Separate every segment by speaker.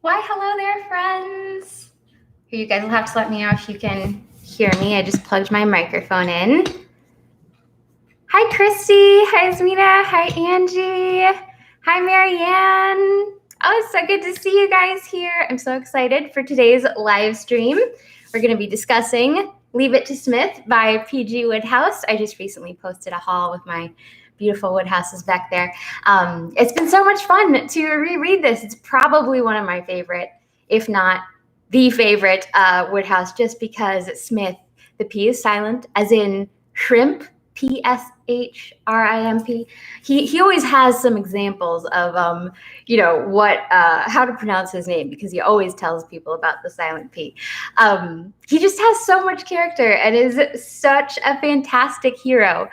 Speaker 1: Why, hello there, friends. You guys will have to let me know if you can hear me. I just plugged my microphone in. Hi, Christy. Hi, Asmina. Hi, Angie. Hi, Marianne. Oh, it's so good to see you guys here. I'm so excited for today's live stream. We're going to be discussing Leave It to Smith by P.G. Wodehouse. I just recently posted a haul with my beautiful Woodehouses back there. It's been so much fun to reread this. It's probably one of my favorite, if not the favorite, Wodehouse, just because Smith, the P is silent, as in shrimp, Pshrimp. He always has some examples of what how to pronounce his name, because he always tells people about the silent P. He just has so much character and is such a fantastic hero.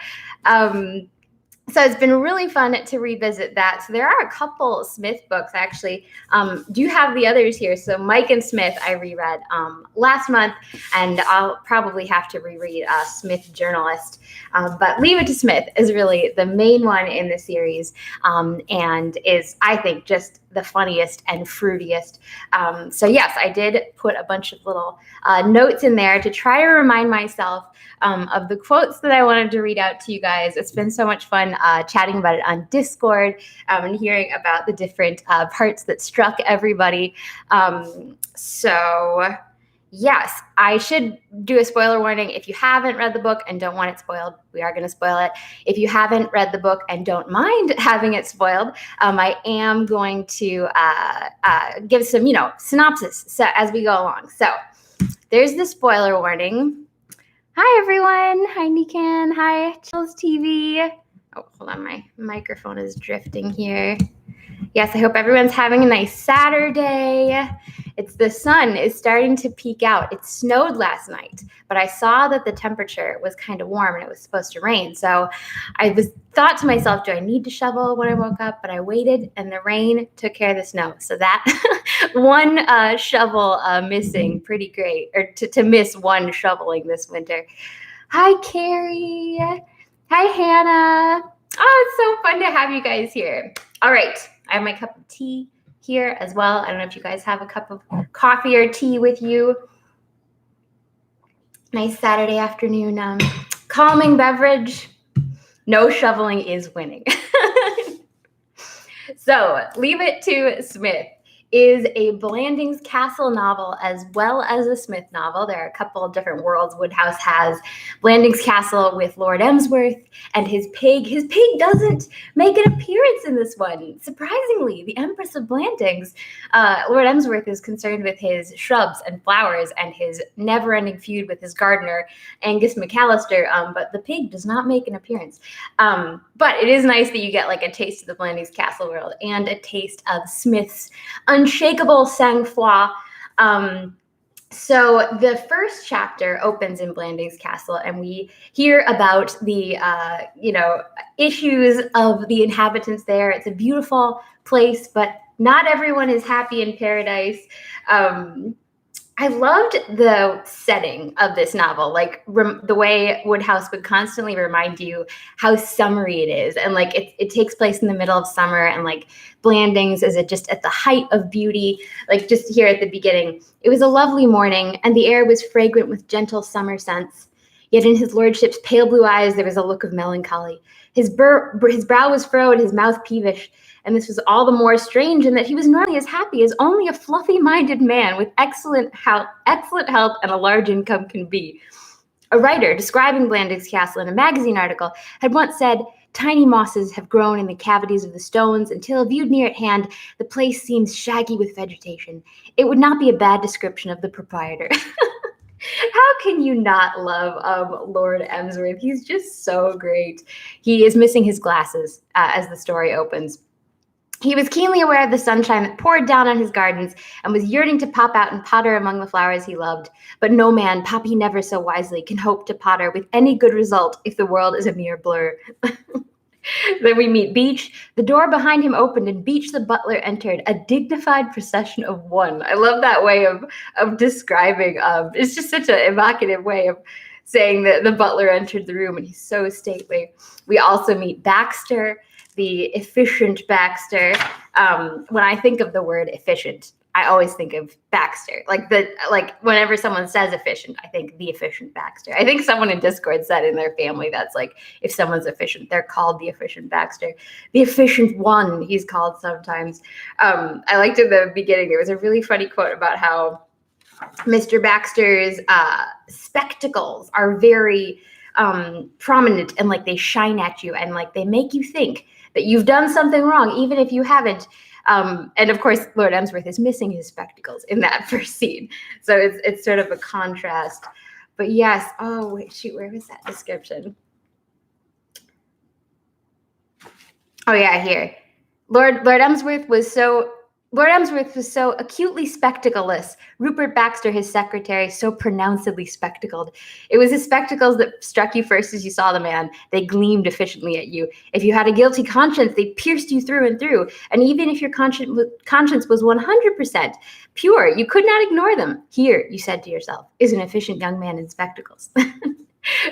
Speaker 1: So it's been really fun to revisit that. So there are a couple Smith books, actually. Do have the others here. So Mike and Smith I reread last month, and I'll probably have to reread Smith Journalist. But Leave It to Smith is really the main one in the series, and is, I think, just the funniest and fruitiest. So yes, I did put a bunch of little notes in there to try to remind myself of the quotes that I wanted to read out to you guys. It's been so much fun chatting about it on Discord, and hearing about the different parts that struck everybody. So yes, I should do a spoiler warning. If you haven't read the book and don't want it spoiled, we are going to spoil it. If you haven't read the book and don't mind having it spoiled, I am going to give some, synopsis as we go along. So there's the spoiler warning. Hi, everyone. Hi, Nikan. Hi, Chills TV. Oh, hold on. My microphone is drifting here. Yes, I hope everyone's having a nice Saturday. The sun is starting to peek out. It snowed last night, but I saw that the temperature was kind of warm and it was supposed to rain. So I thought to myself, do I need to shovel when I woke up? But I waited, and the rain took care of the snow. So that one shovel missing, pretty great, or to miss one shoveling this winter. Hi, Carrie. Hi, Hannah. Oh, it's so fun to have you guys here. All right, I have my cup of tea here as well. I don't know if you guys have a cup of coffee or tea with you. Nice Saturday afternoon calming beverage. No shoveling is winning. So, Leave It to Smith is a Blandings Castle novel as well as a Smith novel. There are a couple of different worlds Wodehouse has. Blandings Castle with Lord Emsworth and his pig. His pig doesn't make an appearance in this one. Surprisingly, the Empress of Blandings, Lord Emsworth, is concerned with his shrubs and flowers and his never-ending feud with his gardener, Angus McAllister, but the pig does not make an appearance. But it is nice that you get like a taste of the Blandings Castle world and a taste of Smith's unshakable sang-froid. So the first chapter opens in Blandings Castle, and we hear about the issues of the inhabitants there. It's a beautiful place, but not everyone is happy in paradise. I loved the setting of this novel, like the way Wodehouse would constantly remind you how summery it is. And like it takes place in the middle of summer, and like Blandings is just at the height of beauty. Like just here at the beginning, it was a lovely morning and the air was fragrant with gentle summer scents. Yet in his lordship's pale blue eyes, there was a look of melancholy. His brow was furrowed, his mouth peevish. And this was all the more strange in that he was normally as happy as only a fluffy-minded man with excellent health and a large income can be. A writer describing Blandings Castle in a magazine article had once said, "Tiny mosses have grown in the cavities of the stones until, viewed near at hand, the place seems shaggy with vegetation. It would not be a bad description of the proprietor." How can you not love Lord Emsworth? He's just so great. He is missing his glasses as the story opens. He was keenly aware of the sunshine that poured down on his gardens and was yearning to pop out and potter among the flowers he loved. But no man, Poppy never so wisely, can hope to potter with any good result if the world is a mere blur. Then we meet Beach. The door behind him opened, and Beach the butler entered, a dignified procession of one. I love that way of describing. It's just such an evocative way of saying that the butler entered the room, and he's so stately. We also meet Baxter, the efficient Baxter. When I think of the word efficient, I always think of Baxter. Like whenever someone says efficient, I think the efficient Baxter. I think someone in Discord said in their family that's like, if someone's efficient, they're called the efficient Baxter. The efficient one, he's called sometimes. I liked in the beginning, there was a really funny quote about how Mr. Baxter's spectacles are very prominent, and like they shine at you and like they make you think that you've done something wrong, even if you haven't. And of course, Lord Emsworth is missing his spectacles in that first scene. So it's sort of a contrast. But yes, oh, wait, shoot, where was that description? Oh yeah, here. Lord Emsworth was so acutely spectacleless. Rupert Baxter, his secretary, so pronouncedly spectacled. It was his spectacles that struck you first as you saw the man. They gleamed efficiently at you. If you had a guilty conscience, they pierced you through and through. And even if your conscience was 100% pure, you could not ignore them. Here, you said to yourself, is an efficient young man in spectacles.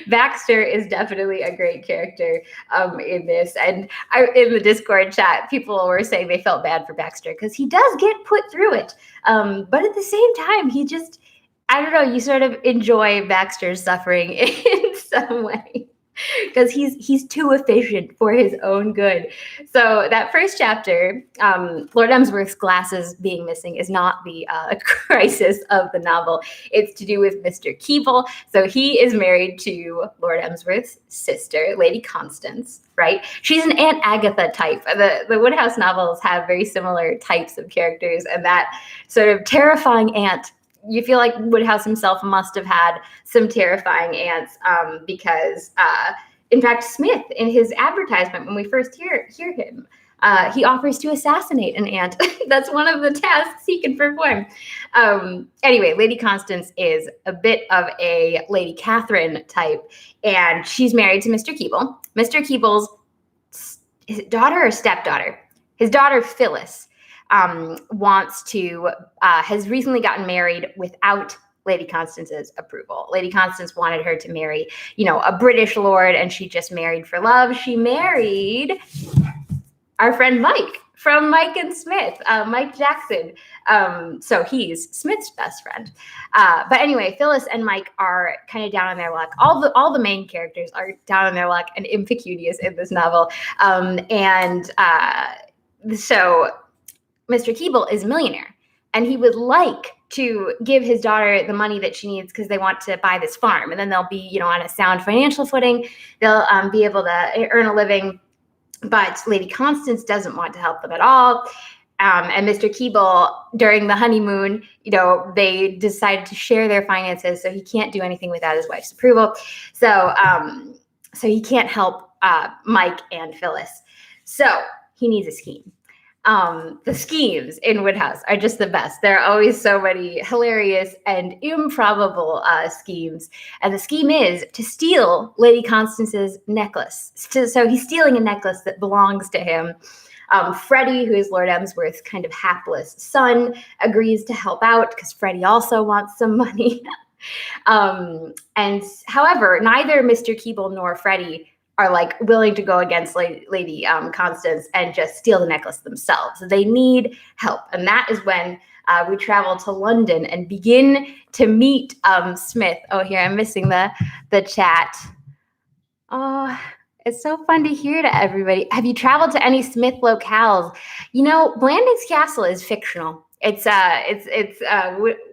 Speaker 1: Baxter is definitely a great character in this. And in the Discord chat, people were saying they felt bad for Baxter because he does get put through it. But at the same time, he just, I don't know, you sort of enjoy Baxter's suffering in some way because he's too efficient for his own good. So that first chapter, Lord Emsworth's glasses being missing is not the crisis of the novel. It's to do with Mr. Keeble. So he is married to Lord Emsworth's sister, Lady Constance, right? She's an Aunt Agatha type. The Wodehouse novels have very similar types of characters, and that sort of terrifying aunt, you feel like Wodehouse himself must have had some terrifying aunts because, in fact, Psmith, in his advertisement, when we first hear him, he offers to assassinate an aunt. That's one of the tasks he can perform. Anyway, Lady Constance is a bit of a Lady Catherine type, and she's married to Mr. Keeble. Mr. Keeble's his daughter or stepdaughter? His daughter, Phyllis, has recently gotten married without Lady Constance's approval. Lady Constance wanted her to marry, a British lord, and she just married for love. She married our friend Mike from Mike and Smith, Mike Jackson. So he's Smith's best friend. But anyway, Phyllis and Mike are kind of down on their luck. All the main characters are down on their luck and impecunious in this novel. So Mr. Keeble is a millionaire, and he would like to give his daughter the money that she needs because they want to buy this farm, and then they'll be, on a sound financial footing. They'll be able to earn a living, but Lady Constance doesn't want to help them at all. And Mr. Keeble, during the honeymoon, they decided to share their finances, so he can't do anything without his wife's approval. So he can't help Mike and Phyllis. So he needs a scheme. The schemes in Wodehouse are just the best. There are always so many hilarious and improbable schemes. And the scheme is to steal Lady Constance's necklace. So he's stealing a necklace that belongs to him. Freddie, who is Lord Emsworth's kind of hapless son, agrees to help out because Freddie also wants some money. And however, neither Mr. Keeble nor Freddie are like willing to go against Lady Constance and just steal the necklace themselves. They need help. And that is when we travel to London and begin to meet Smith. Oh, here, I'm missing the chat. Oh, it's so fun to hear to everybody. Have you traveled to any Smith locales? Blandings Castle is fictional. It's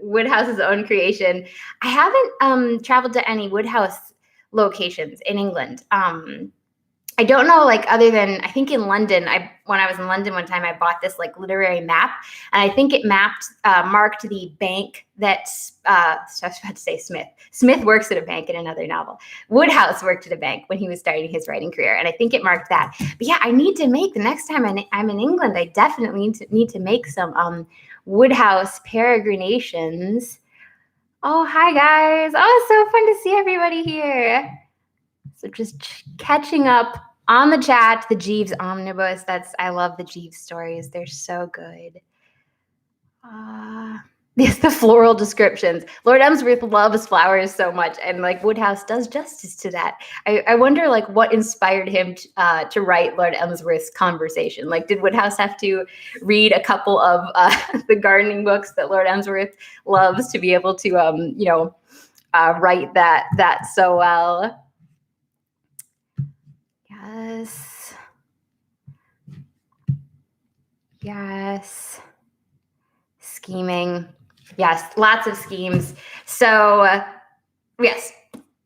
Speaker 1: Wodehouse's own creation. I haven't traveled to any Wodehouse locations in England. I don't know, other than I think in London, when I was in London one time, I bought this literary map, and I think it marked the bank that I was about to say Smith. Smith works at a bank in another novel. Wodehouse worked at a bank when he was starting his writing career, and I think it marked that. But yeah, I need to make the next time I'm in England, I definitely need to make some Wodehouse peregrinations. Oh, hi guys. Oh, it's so fun to see everybody here. So just catching up on the chat, the Jeeves Omnibus. I love the Jeeves stories. They're so good. Yes, the floral descriptions. Lord Emsworth loves flowers so much, and like Wodehouse does justice to that. I wonder like what inspired him to write Lord Emsworth's conversation. Like, did Wodehouse have to read a couple of the gardening books that Lord Emsworth loves to be able to write that so well? Yes. Yes. Scheming. Yes, lots of schemes. So, yes.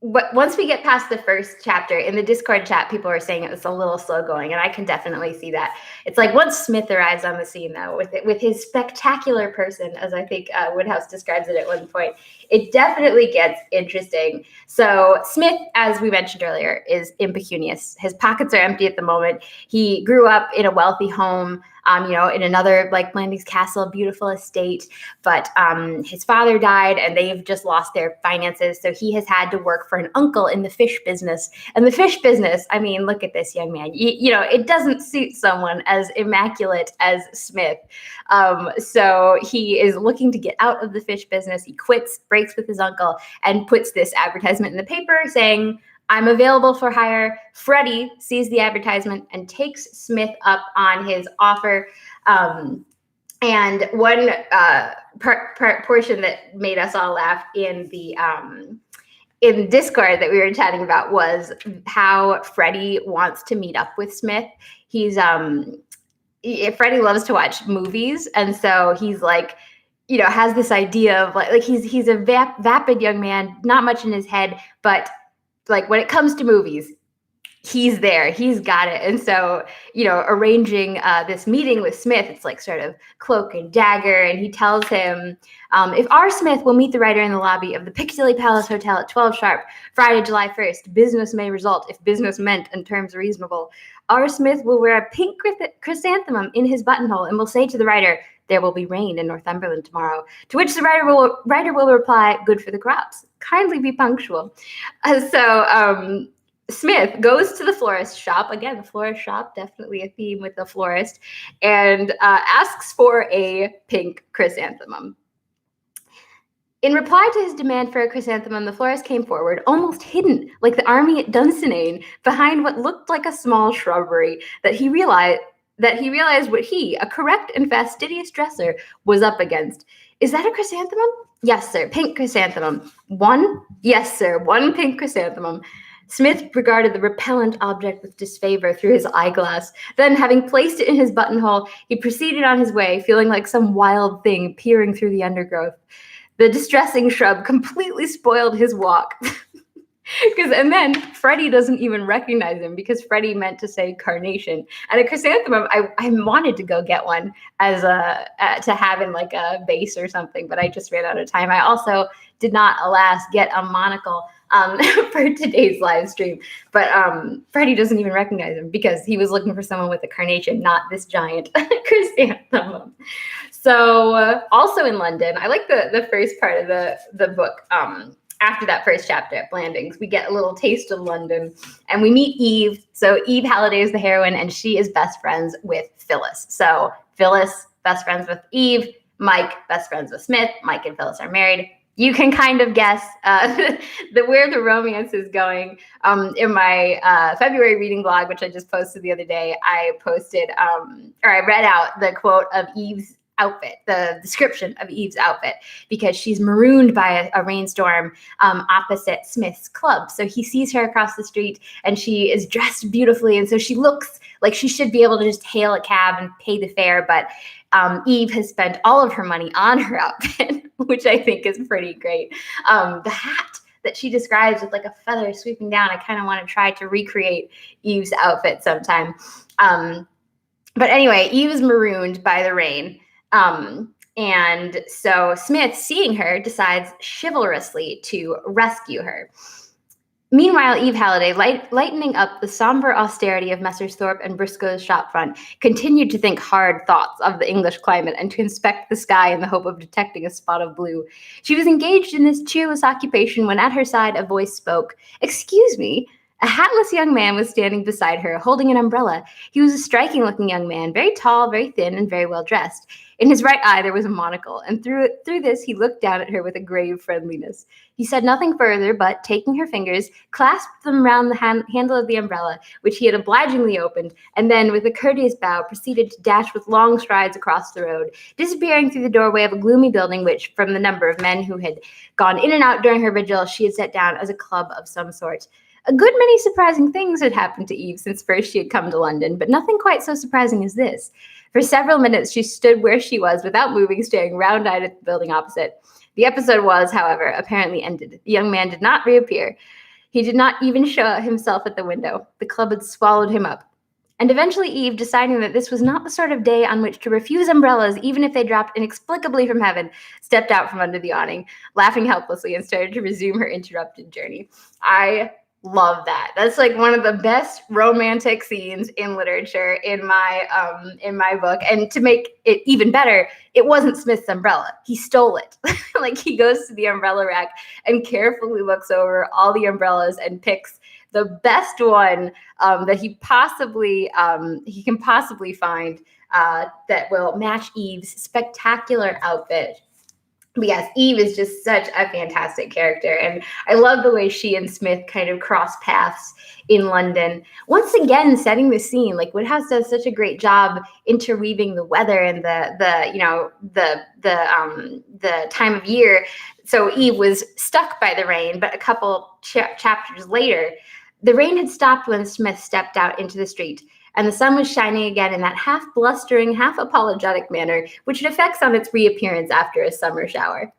Speaker 1: But once we get past the first chapter, in the Discord chat, people are saying it's a little slow going, and I can definitely see that. It's like once Smith arrives on the scene, though, with his spectacular person, as I think Wodehouse describes it at one point, it definitely gets interesting. So Smith, as we mentioned earlier, is impecunious. His pockets are empty at the moment. He grew up in a wealthy home, in another like Blandings Castle, beautiful estate, but his father died, and they've just lost their finances, so he has had to work for an uncle in the fish business. And the fish business, I mean, look at this young man. It doesn't suit someone as immaculate as Smith. So he is looking to get out of the fish business. He quits, breaks with his uncle, and puts this advertisement in the paper saying, "I'm available for hire." Freddie sees the advertisement and takes Smith up on his offer. And one portion that made us all laugh in Discord that we were chatting about was how Freddie wants to meet up with Smith. Freddie loves to watch movies, and so he's like, has this idea of like he's a vapid young man, not much in his head, but like when it comes to movies, he's there, he's got it. And so, arranging this meeting with Smith, it's like sort of cloak and dagger. And he tells him, if R. Smith will meet the writer in the lobby of the Piccadilly Palace Hotel at 12 sharp, Friday, July 1st, business may result if business meant and terms reasonable. R. Smith will wear a pink chrysanthemum in his buttonhole and will say to the writer, "There will be rain in Northumberland tomorrow." To which the writer will reply, "Good for the crops. Kindly be punctual." Smith goes to the florist shop. Again, the florist shop, definitely a theme with the florist, and asks for a pink chrysanthemum. In reply to his demand for a chrysanthemum, the florist came forward, almost hidden, like the army at Dunsinane, behind what looked like a small shrubbery that he realized what he, a correct and fastidious dresser, was up against. "Is that a chrysanthemum?" "Yes, sir, pink chrysanthemum." "One?" "Yes, sir, one pink chrysanthemum." Smith regarded the repellent object with disfavor through his eyeglass. Then, having placed it in his buttonhole, he proceeded on his way, feeling like some wild thing peering through the undergrowth. The distressing shrub completely spoiled his walk. And then Freddie doesn't even recognize him because Freddie meant to say carnation. And a chrysanthemum, I wanted to go get one as to have in like a vase or something, but I just ran out of time. I also did not, alas, get a monocle for today's live stream. But Freddie doesn't even recognize him because he was looking for someone with a carnation, not this giant chrysanthemum. So also in London, I like the first part of the book. After that first chapter at Blandings, we get a little taste of London, and we meet Eve. So Eve Halliday is the heroine, and she is best friends with Phyllis. So Phyllis, best friends with Eve. Mike, best friends with Smith. Mike and Phyllis are married. You can kind of guess where the romance is going. In my February reading blog, which I just posted the other day, I read out the quote of Eve's outfit, the description of Eve's outfit, because she's marooned by a rainstorm opposite Smith's club. So he sees her across the street, and she is dressed beautifully, and so she looks like she should be able to just hail a cab and pay the fare, but Eve has spent all of her money on her outfit, which I think is pretty great. The hat that she describes with like a feather sweeping down, I kind of want to try to recreate Eve's outfit sometime. But anyway, Eve is marooned by the rain. And so Smith, seeing her, decides chivalrously to rescue her. Meanwhile, Eve Halliday, lightening up the somber austerity of Messrs. Thorpe and Briscoe's shopfront, continued to think hard thoughts of the English climate and to inspect the sky in the hope of detecting a spot of blue. She was engaged in this cheerless occupation when at her side a voice spoke. "Excuse me, A hatless young man was standing beside her, holding an umbrella. He was a striking-looking young man, very tall, very thin, and very well dressed. In his right eye there was a monocle, and through this he looked down at her with a grave friendliness. He said nothing further, but, taking her fingers, clasped them round the handle of the umbrella, which he had obligingly opened, and then, with a courteous bow, proceeded to dash with long strides across the road, disappearing through the doorway of a gloomy building which, from the number of men who had gone in and out during her vigil, she had set down as a club of some sort. A good many surprising things had happened to Eve since first she had come to London, but nothing quite so surprising as this. For several minutes she stood where she was without moving, staring round-eyed at the building opposite. The episode was, however, apparently ended. The young man did not reappear. He did not even show himself at the window. The club had swallowed him up. And eventually Eve, deciding that this was not the sort of day on which to refuse umbrellas, even if they dropped inexplicably from heaven, stepped out from under the awning, laughing helplessly, and started to resume her interrupted journey. I love that. That's like one of the best romantic scenes in literature in my book. And to make it even better, it wasn't Smith's umbrella. He stole it. Like, he goes to the umbrella rack and carefully looks over all the umbrellas and picks the best one that he can possibly find that will match Eve's spectacular outfit. But yes, Eve is just such a fantastic character, and I love the way she and Smith kind of cross paths in London. Once again, setting the scene. Like, Wodehouse does such a great job interweaving the weather and the time of year. So Eve was stuck by the rain, but a couple chapters later, the rain had stopped when Smith stepped out into the street, and the sun was shining again in that half-blustering, half-apologetic manner, which it affects on its reappearance after a summer shower.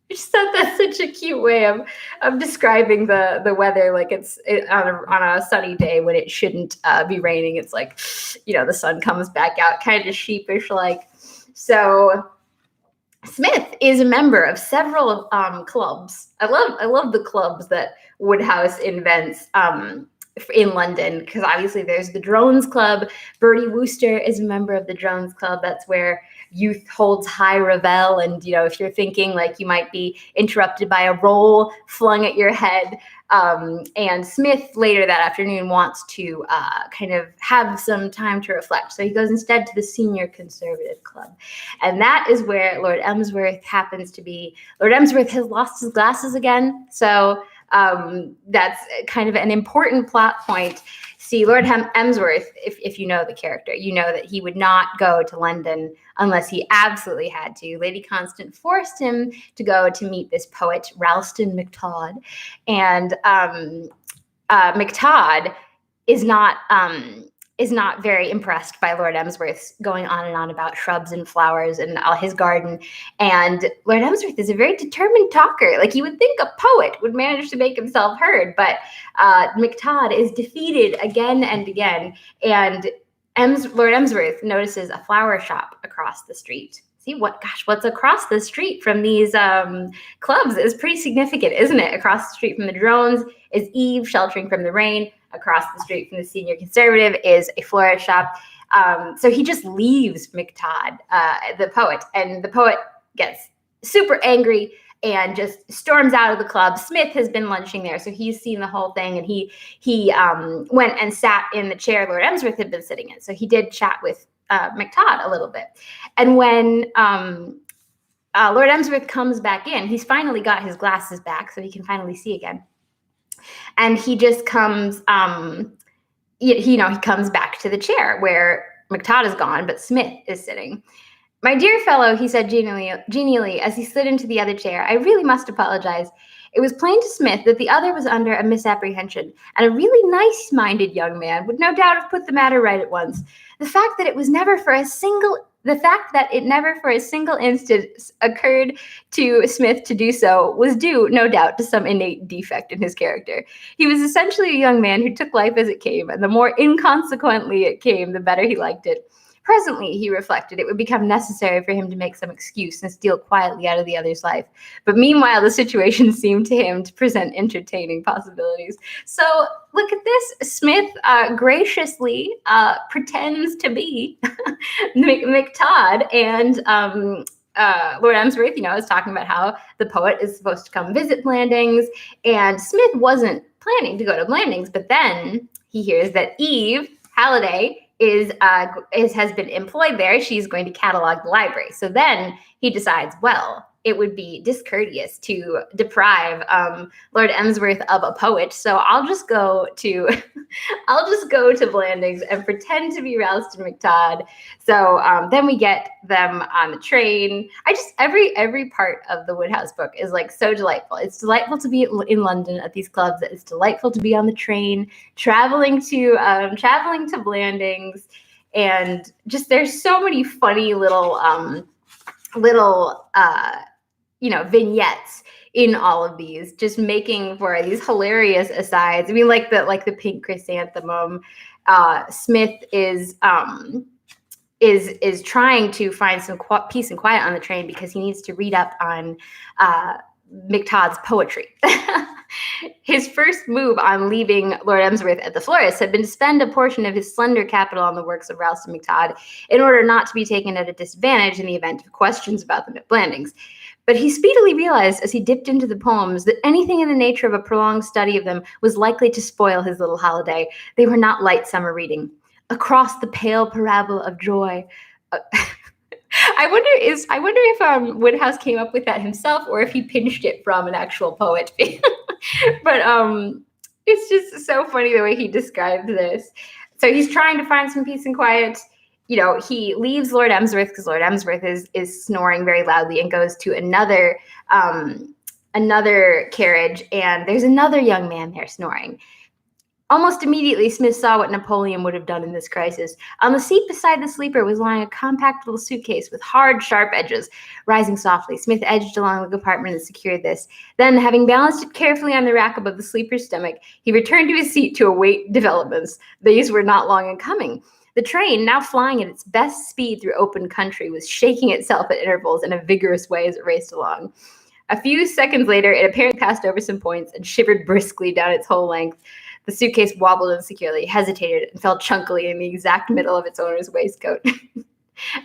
Speaker 1: I just thought that's such a cute way of describing the weather, like it's on a sunny day when it shouldn't be raining. It's like, the sun comes back out, kind of sheepish-like. So Smith is a member of several clubs. I love the clubs that Wodehouse invents in London, because obviously there's the Drones Club. Bertie Wooster is a member of the Drones Club. That's where youth holds high revel, and if you're thinking like you might be interrupted by a roll flung at your head, and Smith later that afternoon wants to kind of have some time to reflect, so he goes instead to the Senior Conservative Club, and that is where Lord Emsworth happens to be. Lord Emsworth has lost his glasses again, so that's kind of an important plot point. See, Lord Emsworth, if you know the character, you know that he would not go to London unless he absolutely had to. Lady Constance forced him to go to meet this poet, Ralston MacTodd. And MacTodd is not very impressed by Lord Emsworth's going on and on about shrubs and flowers and his garden. And Lord Emsworth is a very determined talker. Like, you would think a poet would manage to make himself heard, but MacTodd is defeated again and again. And Lord Emsworth notices a flower shop across the street. See, what's across the street from these clubs is pretty significant, isn't it? Across the street from the Drones is Eve sheltering from the rain. Across the street from the Senior Conservative is a florist shop. So he just leaves MacTodd, the poet, and the poet gets super angry and just storms out of the club. Smith has been lunching there, so he's seen the whole thing, and he went and sat in the chair Lord Emsworth had been sitting in. So he did chat with MacTodd a little bit. And when Lord Emsworth comes back in, he's finally got his glasses back, so he can finally see again. And he just comes, he comes back to the chair where MacTodd is gone, but Smith is sitting. "My dear fellow," he said genially as he slid into the other chair, "I really must apologize. It was plain to Smith that the other was under a misapprehension, and a really nice-minded young man would no doubt have put the matter right at once. The fact that it never for a single instant occurred to Smith to do so was due, no doubt, to some innate defect in his character. He was essentially a young man who took life as it came, and the more inconsequently it came, the better he liked it. Presently, he reflected, it would become necessary for him to make some excuse and steal quietly out of the other's life. But meanwhile, the situation seemed to him to present entertaining possibilities." So look at this. Smith graciously pretends to be MacTodd and Lord Emsworth, is talking about how the poet is supposed to come visit Blandings, and Smith wasn't planning to go to Blandings, but then he hears that Eve Halliday has been employed there. She's going to catalog the library. So then he decides, well, it would be discourteous to deprive Lord Emsworth of a poet. So I'll just go to Blandings and pretend to be Ralston McTodd. So then we get them on the train. Every part of the Wodehouse book is like so delightful. It's delightful to be in London at these clubs. It's delightful to be on the train, traveling to Blandings, and just there's so many funny little vignettes in all of these, just making for these hilarious asides. I mean, like the pink chrysanthemum. Smith is trying to find some peace and quiet on the train because he needs to read up on McTodd's poetry. His first move on leaving Lord Emsworth at the Florist had been to spend a portion of his slender capital on the works of Ralston McTodd in order not to be taken at a disadvantage in the event of questions about them at Blandings. But he speedily realized as he dipped into the poems that anything in the nature of a prolonged study of them was likely to spoil his little holiday. They were not light summer reading. Across the pale parabola of joy. I wonder if Wodehouse came up with that himself or if he pinched it from an actual poet. But it's just so funny the way he described this. So he's trying to find some peace and quiet. He leaves Lord Emsworth because Lord Emsworth is snoring very loudly and goes to another carriage, and there's another young man there snoring. Almost immediately, Smith saw what Napoleon would have done in this crisis. On the seat beside the sleeper was lying a compact little suitcase with hard, sharp edges. Rising softly, Smith edged along the compartment and secured this. Then, having balanced it carefully on the rack above the sleeper's stomach, he returned to his seat to await developments. These were not long in coming. The train, now flying at its best speed through open country, was shaking itself at intervals in a vigorous way as it raced along. A few seconds later, it apparently passed over some points and shivered briskly down its whole length. The suitcase wobbled insecurely, hesitated, and fell chunkily in the exact middle of its owner's waistcoat.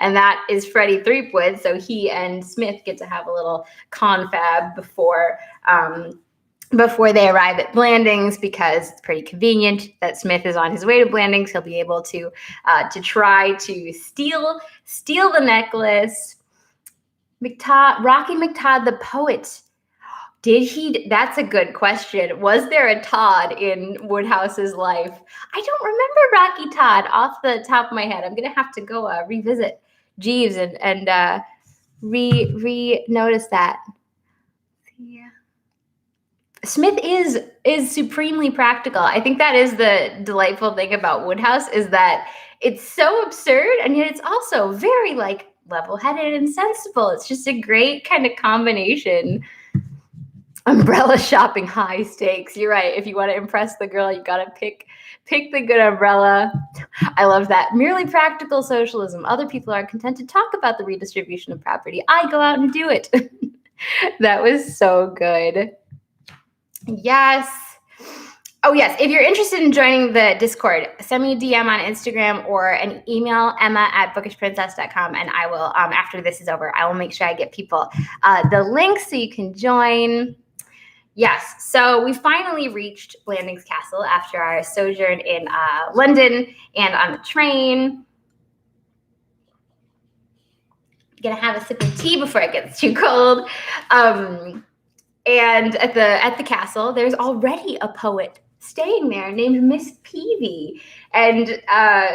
Speaker 1: And that is Freddie Threepwood. So he and Smith get to have a little confab before they arrive at Blandings, because it's pretty convenient that Smith is on his way to Blandings. He'll be able to try to steal the necklace. Rocky McTodd, the poet. That's a good question. Was there a Todd in Wodehouse's life? I don't remember Rocky Todd off the top of my head. I'm going to have to go revisit Jeeves and re-notice that. Yeah. Smith is supremely practical. I think that is the delightful thing about Wodehouse, is that it's so absurd and yet it's also very level-headed and sensible. It's just a great kind of combination. Umbrella shopping, high stakes. You're right. If you want to impress the girl, you got to pick the good umbrella. I love that. Merely practical socialism. Other people are content to talk about the redistribution of property. I go out and do it. That was so good. Yes. Oh, yes. If you're interested in joining the Discord, send me a DM on Instagram or an email, emma@bookishprincess.com, and I will, after this is over, I will make sure I get people the link so you can join. Yes, so we finally reached Blandings Castle after our sojourn in London and on the train. I'm gonna have a sip of tea before it gets too cold. And at the castle, there's already a poet staying there named Miss Peavy. And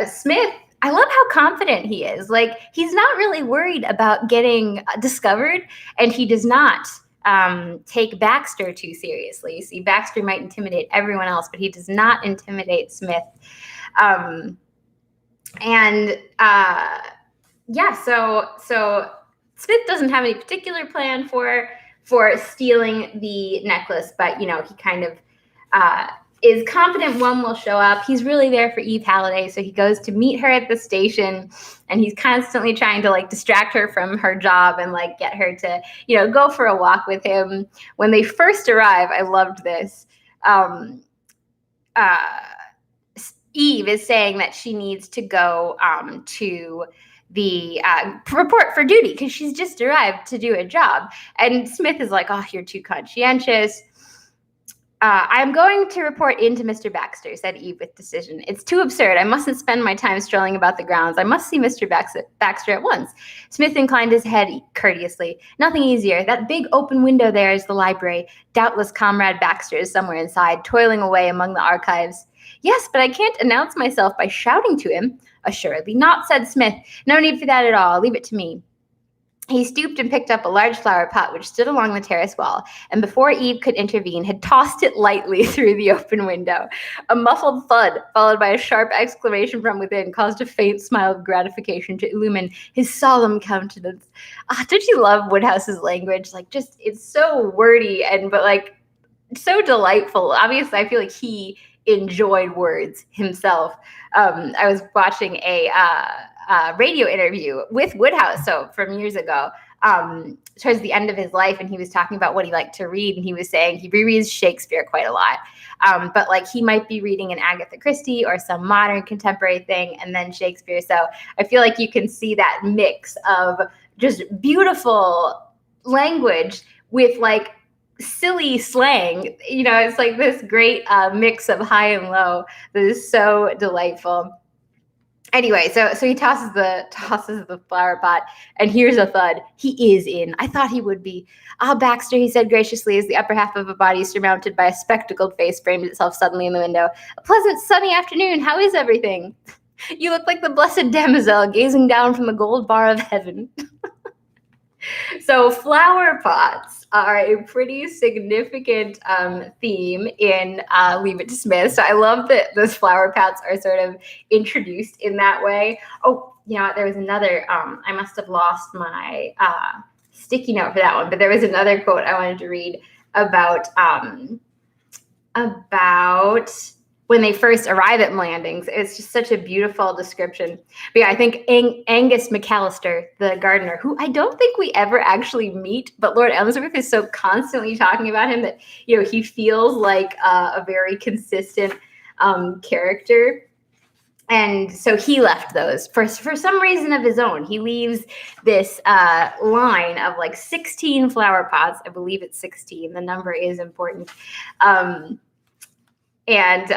Speaker 1: Smith, I love how confident he is. He's not really worried about getting discovered, and he does not take Baxter too seriously. See, Baxter might intimidate everyone else, but he does not intimidate Smith. So Smith doesn't have any particular plan for stealing the necklace, but he kind of is confident one will show up. He's really there for Eve Halliday, so he goes to meet her at the station, and he's constantly trying to distract her from her job and get her to go for a walk with him. When they first arrive, I loved this. Eve is saying that she needs to go to report for duty because she's just arrived to do a job. And Smith is like, oh, you're too conscientious. I'm going to report into Mr. Baxter, said Eve with decision. It's too absurd. I mustn't spend my time strolling about the grounds. I must see Mr. Baxter at once. Smith inclined his head courteously. Nothing easier. That big open window there is the library. Doubtless Comrade Baxter is somewhere inside, toiling away among the archives. Yes, but I can't announce myself by shouting to him. Assuredly not, said Smith. No need for that at all. Leave it to me. He stooped and picked up a large flower pot which stood along the terrace wall, and before Eve could intervene, had tossed it lightly through the open window. A muffled thud, followed by a sharp exclamation from within, caused a faint smile of gratification to illumine his solemn countenance. Don't you love Wodehouse's language? Like, just, it's so wordy but like so delightful. Obviously, I feel like he enjoyed words himself. I was watching a radio interview with Wodehouse, so from years ago, towards the end of his life, and he was talking about what he liked to read, and he was saying he rereads Shakespeare quite a lot, but like he might be reading an Agatha Christie or some modern contemporary thing, and then Shakespeare. So I feel like you can see that mix of just beautiful language with like silly slang. You know, it's like this great mix of high and low that is so delightful. Anyway, so he tosses the flower pot, and here's a thud. He is in. I thought he would be. Ah, Baxter, he said graciously, as the upper half of a body surmounted by a spectacled face framed itself suddenly in the window. A pleasant sunny afternoon. How is everything? You look like the blessed damosel gazing down from the gold bar of heaven. So flower pots are a pretty significant theme in Leave It to Smith. So I love that those flower pots are sort of introduced in that way. Oh, you know what? There was another, I must have lost my sticky note for that one, but there was another quote I wanted to read about when they first arrive at Blandings. It's just such a beautiful description. But yeah, I think Angus McAllister, the gardener, who I don't think we ever actually meet, but Lord Emsworth is so constantly talking about him that, you know, he feels like a very consistent character. And so he left those for some reason of his own. He leaves this line of like 16 flower pots. I believe it's 16. The number is important. And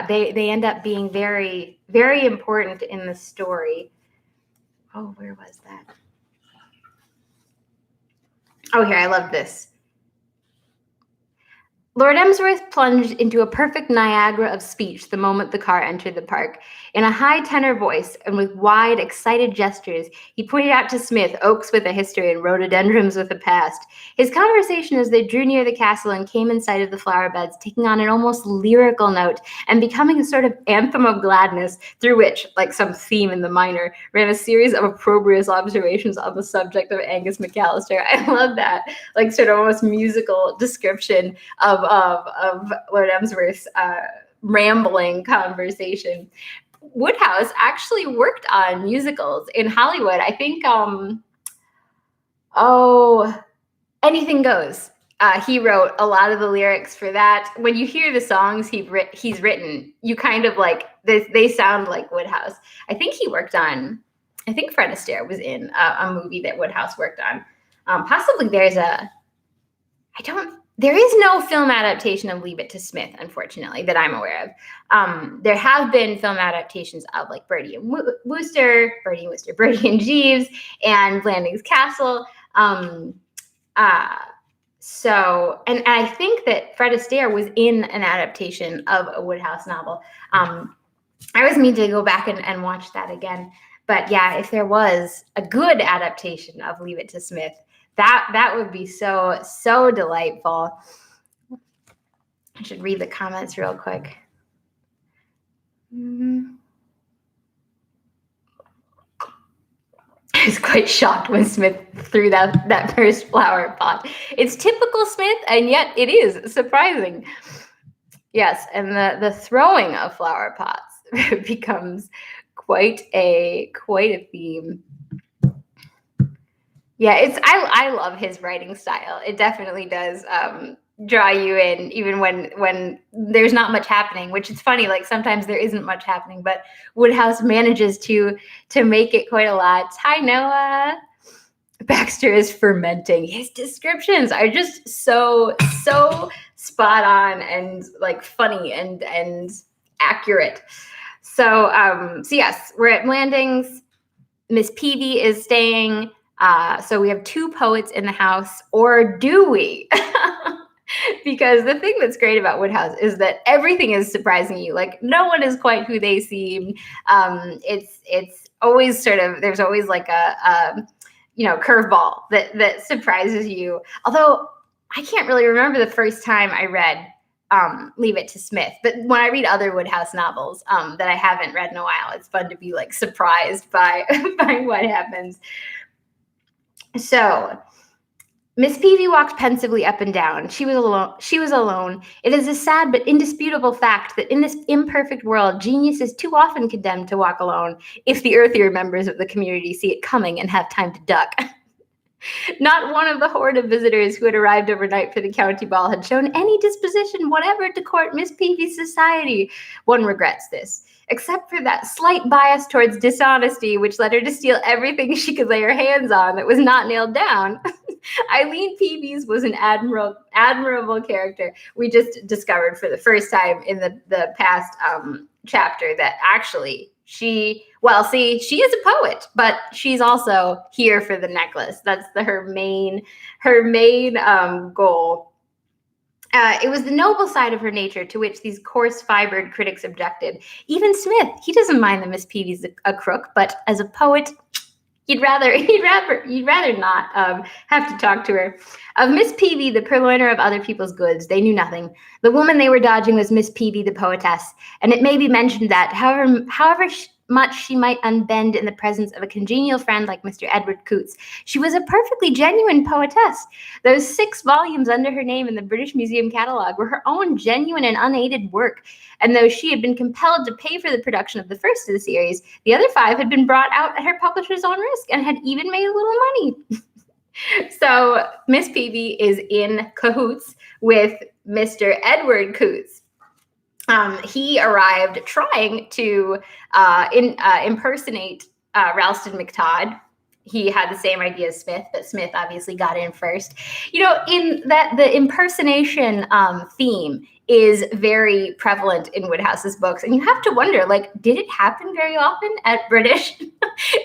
Speaker 1: they end up being very, very important in the story. Oh, where was that? Oh, here, I love this. Lord Emsworth plunged into a perfect Niagara of speech the moment the car entered the park. In a high tenor voice and with wide, excited gestures, he pointed out to Smith oaks with a history and rhododendrons with a past. His conversation as they drew near the castle and came in sight of the flower beds, taking on an almost lyrical note and becoming a sort of anthem of gladness through which, like some theme in the minor, ran a series of opprobrious observations on the subject of Angus McAllister. I love that, like sort of almost musical description of Lord Emsworth's rambling conversation. Wodehouse actually worked on musicals in Hollywood. I think, Anything Goes. He wrote a lot of the lyrics for that. When you hear the songs he's written, you kind of like, they sound like Wodehouse. I think Fred Astaire was in a movie that Wodehouse worked on. Possibly there is no film adaptation of Leave It to Smith, unfortunately, that I'm aware of. There have been film adaptations of like Bertie and Wooster, Bertie and Jeeves, and Blandings Castle. So I think that Fred Astaire was in an adaptation of a Wodehouse novel. I always need to go back and watch that again. But yeah, if there was a good adaptation of Leave It to Smith, that would be so delightful. I should read the comments real quick. I was quite shocked when Smith threw that first flower pot. It's typical Smith, and yet it is surprising. Yes, and the throwing of flower pots becomes quite a theme. Yeah, I love his writing style. It definitely does draw you in even when there's not much happening, which is funny. Like sometimes there isn't much happening, but Wodehouse manages to make it quite a lot. Hi, Noah. Baxter is fermenting. His descriptions are just so spot on and like funny and accurate. So yes, we're at Blandings. Miss Peavy is staying. So we have 2 poets in the house, or do we? Because the thing that's great about Wodehouse is that everything is surprising you. Like no one is quite who they seem. It's always sort of, there's always like a curveball that surprises you. Although I can't really remember the first time I read Leave It to Psmith, but when I read other Wodehouse novels that I haven't read in a while, it's fun to be like surprised by by what happens. So Miss Peavy walked pensively up and down. She was alone. It is a sad but indisputable fact that in this imperfect world, genius is too often condemned to walk alone if the earthier members of the community see it coming and have time to duck. Not one of the horde of visitors who had arrived overnight for the county ball had shown any disposition whatever to court Miss Peavy's society. One regrets this, except for that slight bias towards dishonesty which led her to steal everything she could lay her hands on that was not nailed down. Eileen Peavy's was an admirable character. We just discovered for the first time in the past chapter that actually she is a poet, but she's also here for the necklace. That's her main goal. It was the noble side of her nature to which these coarse-fibered critics objected. Even Psmith, he doesn't mind that Miss Peavy's a crook, but as a poet, you'd rather not have to talk to her. Of Miss Peavy, the purloiner of other people's goods, they knew nothing. The woman they were dodging was Miss Peavy, the poetess, and it may be mentioned that, however much she might unbend in the presence of a congenial friend like Mr. Edward Coutts, she was a perfectly genuine poetess. Those 6 volumes under her name in the British Museum catalogue were her own genuine and unaided work, and though she had been compelled to pay for the production of the first of the series, the other 5 had been brought out at her publisher's own risk and had even made a little money. So Miss Peavy is in cahoots with Mr. Edward Coutts. He arrived trying to impersonate Ralston McTodd. He had the same idea as Psmith, but Psmith obviously got in first. In that the impersonation theme is very prevalent in Wodehouse's books. And you have to wonder, did it happen very often at British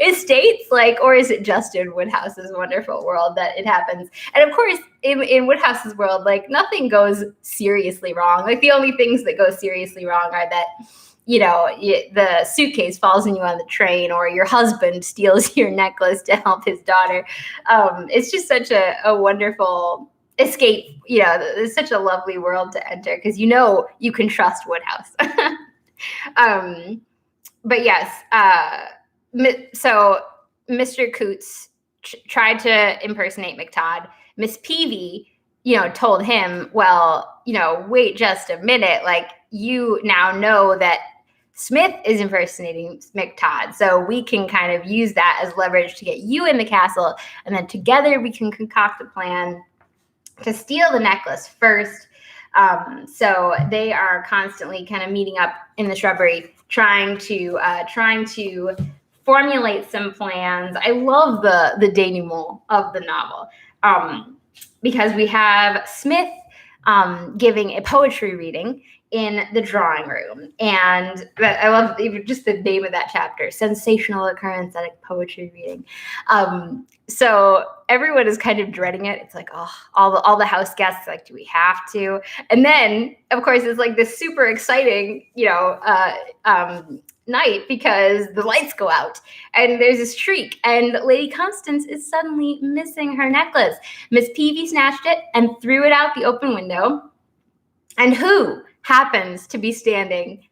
Speaker 1: estates? Or is it just in Wodehouse's wonderful world that it happens? And of course, in Wodehouse's world, nothing goes seriously wrong. The only things that go seriously wrong are that, the suitcase falls on you on the train, or your husband steals your necklace to help his daughter. It's just such a wonderful escape. It's such a lovely world to enter because you can trust Wodehouse. But yes, so Mr. Coutts tried to impersonate McTodd. Miss Peavy, told him, well, wait just a minute. You now know that Psmith is impersonating McTodd, so we can kind of use that as leverage to get you in the castle, and then together we can concoct a plan to steal the necklace first. So they are constantly kind of meeting up in the shrubbery, trying to formulate some plans. I love the denouement of the novel because we have Psmith giving a poetry reading in the drawing room. And I love even just the name of that chapter, Sensational Occurrence at a Poetry Reading. So everyone is kind of dreading it. It's all the house guests do we have to? And then, of course, it's this super exciting, night because the lights go out and there's a shriek and Lady Constance is suddenly missing her necklace. Miss Peavy snatched it and threw it out the open window. And who happens to be standing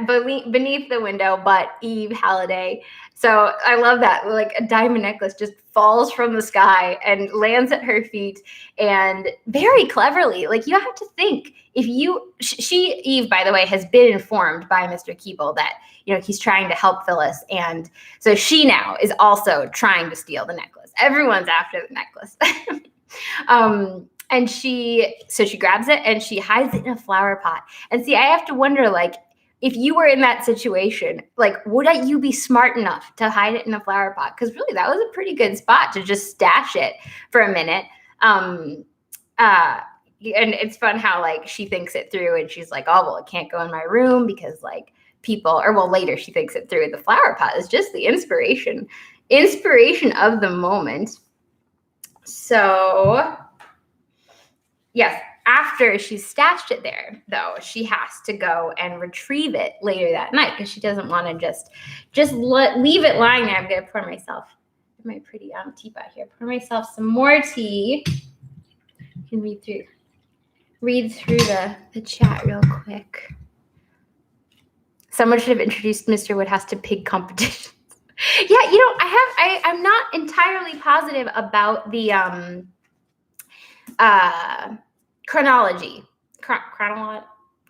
Speaker 1: beneath the window but Eve Halliday? So I love that. A diamond necklace just falls from the sky and lands at her feet, and very cleverly, you have to think, Eve, by the way, has been informed by Mr. Keeble that, he's trying to help Phyllis. And so she now is also trying to steal the necklace. Everyone's after the necklace. And so she grabs it and she hides it in a flower pot. And see, I have to wonder, like, if you were in that situation, like, would you be smart enough to hide it in a flower pot? Because really, that was a pretty good spot to just stash it for a minute. And it's fun how, like, she thinks it through and she's like, oh, well, it can't go in my room because, like, later she thinks it through. The flower pot is just the inspiration of the moment. So, yes, after she's stashed it there, though, she has to go and retrieve it later that night because she doesn't want to just leave it lying there. I'm going to pour myself my pretty teapot here. Pour myself some more tea. You can read through the chat real quick. Someone should have introduced Mr. Wodehouse to pig competitions. Yeah, I'm not entirely positive about the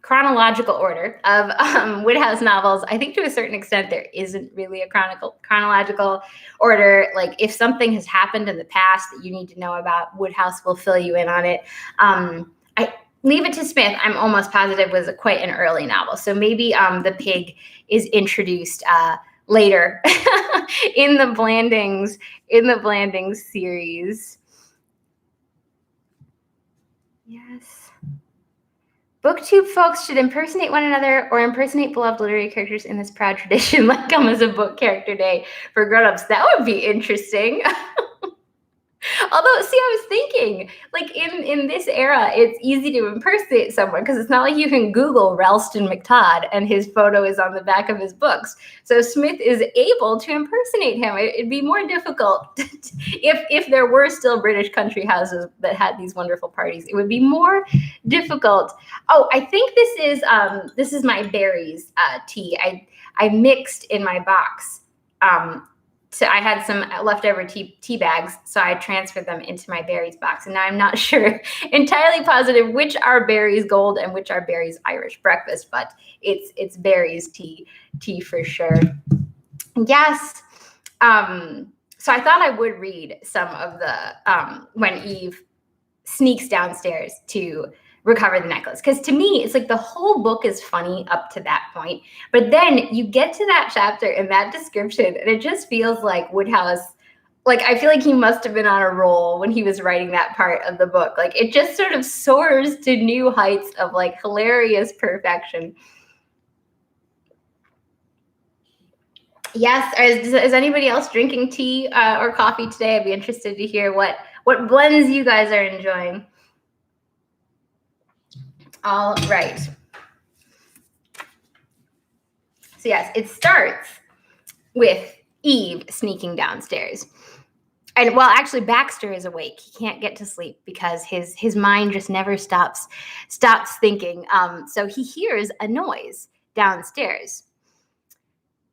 Speaker 1: chronological order of Wodehouse novels. I think to a certain extent there isn't really a chronological order. Like, if something has happened in the past that you need to know about, Wodehouse will fill you in on it. Leave It to Psmith, I'm almost positive, was quite an early novel. So maybe the pig is introduced later in the Blandings series. Yes. BookTube folks should impersonate one another or impersonate beloved literary characters in this proud tradition, like come as a book character day for grown-ups. That would be interesting. Although, see, I was thinking, like, in this era, it's easy to impersonate someone because it's not like you can Google Ralston McTodd and his photo is on the back of his books. So Psmith is able to impersonate him. It'd be more difficult if there were still British country houses that had these wonderful parties. It would be more difficult. Oh, I think this is my berries tea. I mixed in my box. So I had some leftover tea bags, so I transferred them into my berries box. And now I'm not sure entirely positive which are berries gold and which are berries Irish breakfast, but it's berries tea for sure. Yes. So I thought I would read some of the when Eve sneaks downstairs to recover the necklace, because to me it's like the whole book is funny up to that point, but then you get to that chapter and that description and it just feels like Wodehouse, like, I feel like he must have been on a roll when he was writing that part of the book. Like, it just sort of soars to new heights of, like, hilarious perfection. Yes, is anybody else drinking tea or coffee today? I'd be interested to hear what blends you guys are enjoying. All right. So yes, it starts with Eve sneaking downstairs. And well, actually, Baxter is awake. He can't get to sleep because his mind just never stops thinking. So he hears a noise downstairs.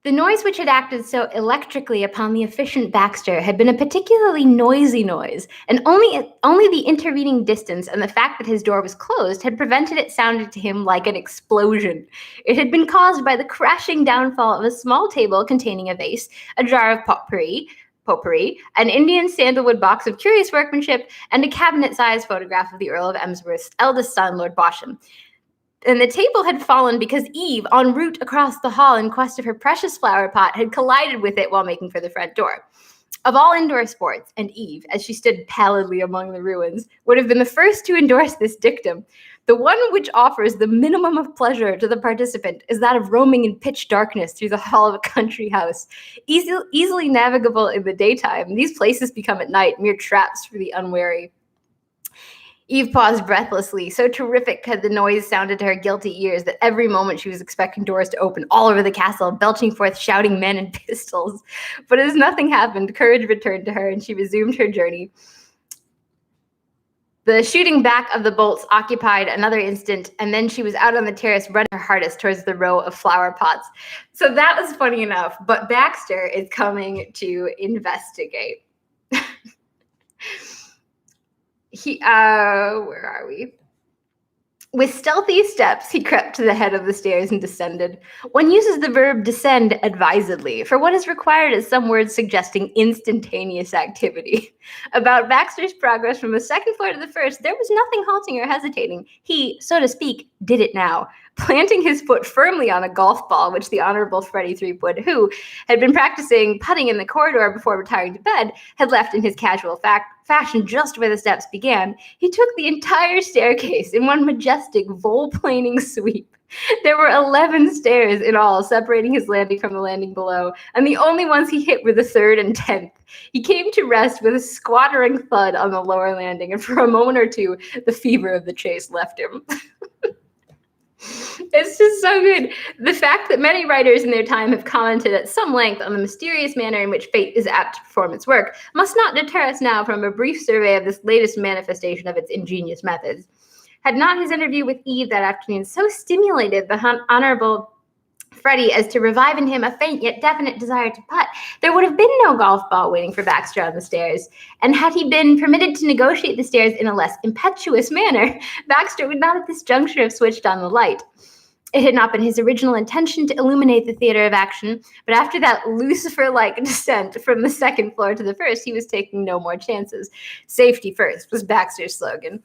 Speaker 1: The noise which had acted so electrically upon the efficient Baxter had been a particularly noisy noise, and only the intervening distance and the fact that his door was closed had prevented it sounding to him like an explosion. It had been caused by the crashing downfall of a small table containing a vase, a jar of potpourri, an Indian sandalwood box of curious workmanship, and a cabinet-sized photograph of the Earl of Emsworth's eldest son, Lord Bosham. And the table had fallen because Eve, en route across the hall in quest of her precious flower pot, had collided with it while making for the front door. Of all indoor sports, and Eve, as she stood pallidly among the ruins, would have been the first to endorse this dictum. The one which offers the minimum of pleasure to the participant is that of roaming in pitch darkness through the hall of a country house. Easily navigable in the daytime, these places become at night mere traps for the unwary. Eve paused breathlessly. So terrific had the noise sounded to her guilty ears that every moment she was expecting doors to open all over the castle, belching forth shouting men and pistols. But as nothing happened, courage returned to her, and she resumed her journey. The shooting back of the bolts occupied another instant, and then she was out on the terrace running her hardest towards the row of flower pots. So that was funny enough, but Baxter is coming to investigate. Where are we? With stealthy steps, he crept to the head of the stairs and descended. One uses the verb descend advisedly, for what is required is some words suggesting instantaneous activity. About Baxter's progress from the second floor to the first, there was nothing halting or hesitating. He, so to speak, did it now, planting his foot firmly on a golf ball, which the Honorable Freddie Threepwood, who had been practicing putting in the corridor before retiring to bed, had left in his casual fashion just where the steps began. He took the entire staircase in one majestic vol-planing sweep. There were 11 stairs in all, separating his landing from the landing below, and the only ones he hit were the 3rd and 10th. He came to rest with a squattering thud on the lower landing, and for a moment or two, the fever of the chase left him. It's just so good. The fact that many writers in their time have commented at some length on the mysterious manner in which fate is apt to perform its work must not deter us now from a brief survey of this latest manifestation of its ingenious methods. Had not his interview with Eve that afternoon so stimulated the Honorable Freddie as to revive in him a faint yet definite desire to putt, there would have been no golf ball waiting for Baxter on the stairs. And had he been permitted to negotiate the stairs in a less impetuous manner, Baxter would not at this juncture have switched on the light. It had not been his original intention to illuminate the theater of action, but after that Lucifer-like descent from the 2nd floor to the 1st, he was taking no more chances. Safety first was Baxter's slogan.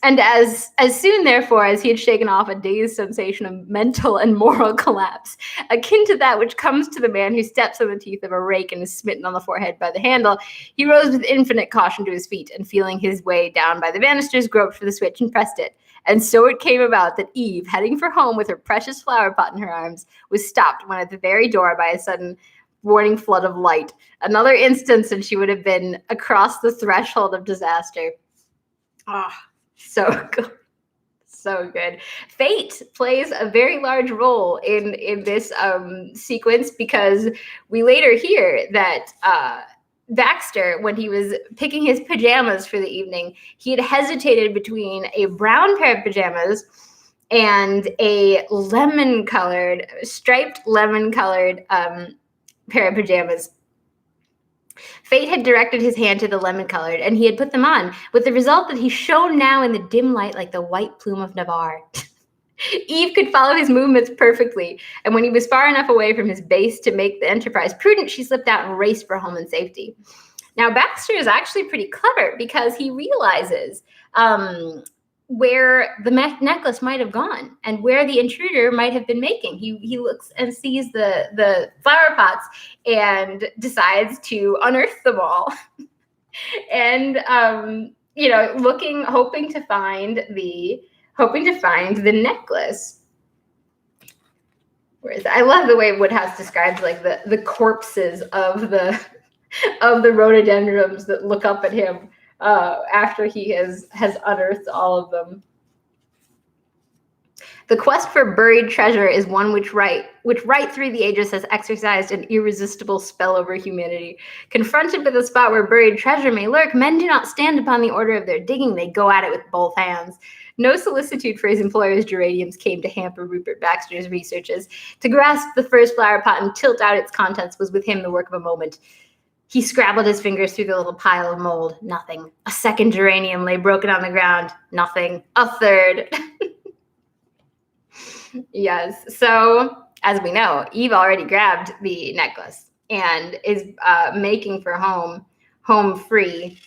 Speaker 1: And as soon, therefore, as he had shaken off a dazed sensation of mental and moral collapse, akin to that which comes to the man who steps on the teeth of a rake and is smitten on the forehead by the handle, he rose with infinite caution to his feet, and feeling his way down by the banisters, groped for the switch and pressed it. And so it came about that Eve, heading for home with her precious flower pot in her arms, was stopped when at the very door by a sudden warning flood of light. Another instance and she would have been across the threshold of disaster. Ah. So good. So good. Fate plays a very large role in this sequence, because we later hear that Baxter, when he was picking his pajamas for the evening, he had hesitated between a brown pair of pajamas and a striped lemon-colored pair of pajamas. Fate had directed his hand to the lemon-colored, and he had put them on, with the result that he shone now in the dim light like the white plume of Navarre. Eve could follow his movements perfectly, and when he was far enough away from his base to make the enterprise prudent, she slipped out and raced for home in safety. Now, Baxter is actually pretty clever, because he realizes where the necklace might have gone and where the intruder might have been making. He looks and sees the flower pots and decides to unearth them all. And hoping to find the necklace. I love the way Wodehouse describes like the corpses of the rhododendrons that look up at him after he has unearthed all of them. The quest for buried treasure is one which right through the ages has exercised an irresistible spell over humanity. Confronted with a spot where buried treasure may lurk, men do not stand upon the order of their digging, they go at it with both hands. No solicitude for his employer's geraniums came to hamper Rupert Baxter's researches. To grasp the first flower pot and tilt out its contents was with him the work of a moment. He scrabbled his fingers through the little pile of mold. Nothing. A second geranium lay broken on the ground. Nothing. A third. Yes. So, as we know, Eve already grabbed the necklace and is making for home free.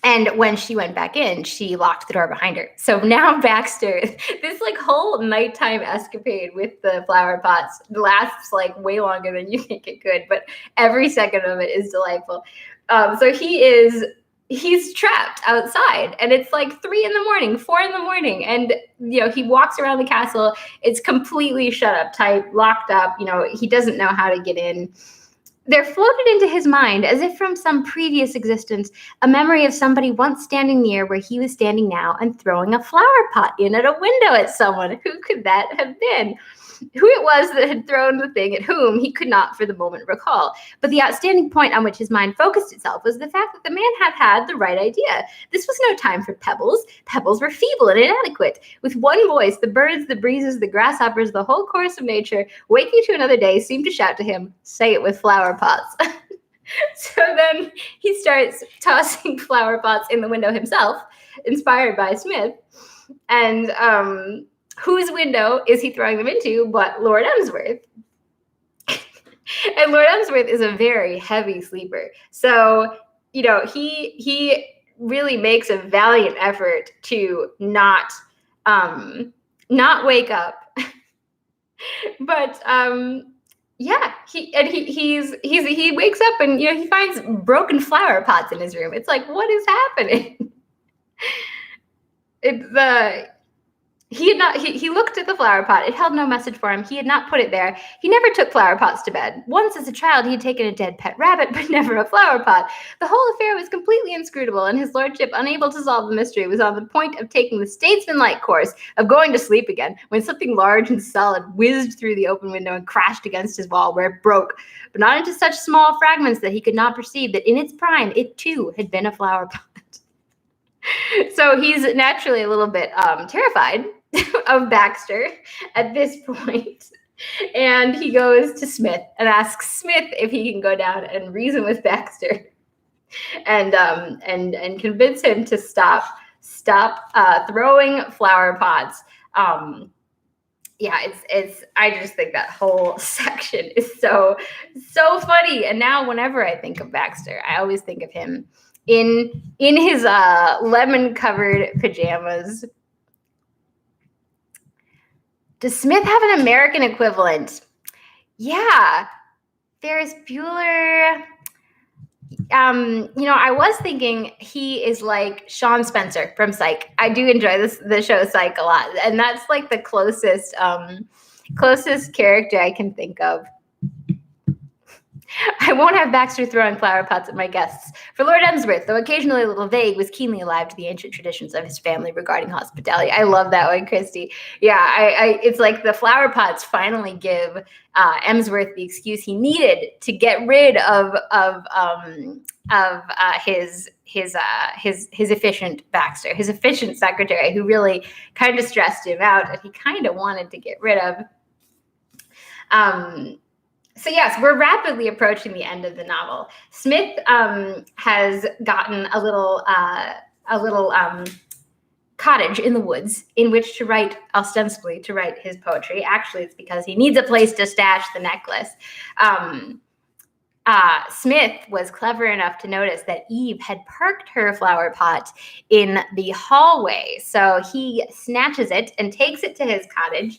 Speaker 1: And when she went back in, she locked the door behind her. So now Baxter, this like whole nighttime escapade with the flower pots lasts like way longer than you think it could, but every second of it is delightful. So he's trapped outside, and it's like 3 a.m, 4 a.m, and he walks around the castle. It's completely shut up tight, locked up. He doesn't know how to get in. There floated into his mind, as if from some previous existence, a memory of somebody once standing near where he was standing now and throwing a flower pot in at a window at someone. Who could that have been? Who it was that had thrown the thing at whom he could not for the moment recall. But the outstanding point on which his mind focused itself was the fact that the man had the right idea. This was no time for pebbles. Pebbles were feeble and inadequate. With one voice, the birds, the breezes, the grasshoppers, the whole course of nature, waking to another day, seemed to shout to him, "Say it with flower pots." So then he starts tossing flower pots in the window himself, inspired by Psmith. And whose window is he throwing them into but Lord Emsworth? And Lord Emsworth is a very heavy sleeper. So, he really makes a valiant effort to not wake up. But he wakes up and he finds broken flower pots in his room. It's like, what is happening? He looked at the flower pot. It held no message for him. He had not put it there. He never took flower pots to bed. Once as a child, he had taken a dead pet rabbit, but never a flower pot. The whole affair was completely inscrutable, and his lordship, unable to solve the mystery, was on the point of taking the statesmanlike course of going to sleep again, when something large and solid whizzed through the open window and crashed against his wall, where it broke, but not into such small fragments that he could not perceive that in its prime it too had been a flower pot. So he's naturally a little bit terrified of Baxter at this point. And he goes to Psmith and asks Psmith if he can go down and reason with Baxter and convince him to stop throwing flower pots. I just think that whole section is so funny. And now whenever I think of Baxter, I always think of him in his lemon-covered pajamas. Does Psmith have an American equivalent? Yeah, Ferris Bueller. I was thinking he is like Sean Spencer from Psych. I do enjoy the show Psych a lot, and that's like the closest character I can think of. I won't have Baxter throwing flower pots at my guests. For Lord Emsworth, though occasionally a little vague, was keenly alive to the ancient traditions of his family regarding hospitality. I love that one, Christy. Yeah, it's like the flower pots finally give Emsworth the excuse he needed to get rid of his efficient Baxter, his efficient secretary, who really kind of stressed him out and he kind of wanted to get rid of. So yes, we're rapidly approaching the end of the novel. Psmith has gotten a little cottage in the woods in which to write, ostensibly to write his poetry. Actually, it's because he needs a place to stash the necklace. Psmith was clever enough to notice that Eve had parked her flower pot in the hallway. So he snatches it and takes it to his cottage.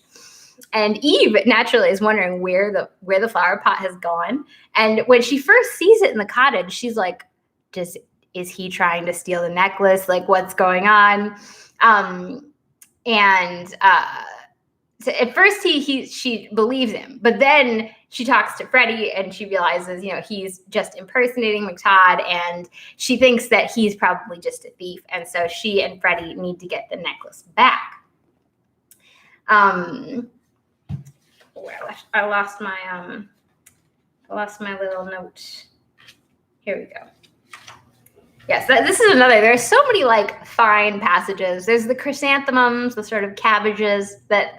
Speaker 1: And Eve naturally is wondering where the flower pot has gone. And when she first sees it in the cottage, she's like, is he trying to steal the necklace? Like, what's going on? So at first she believes him, but then she talks to Freddie and she realizes, he's just impersonating McTodd, and she thinks that he's probably just a thief. And so she and Freddie need to get the necklace back. I lost my little note. Here we go. Yes, this is another. There are so many fine passages. There's the chrysanthemums, the sort of cabbages that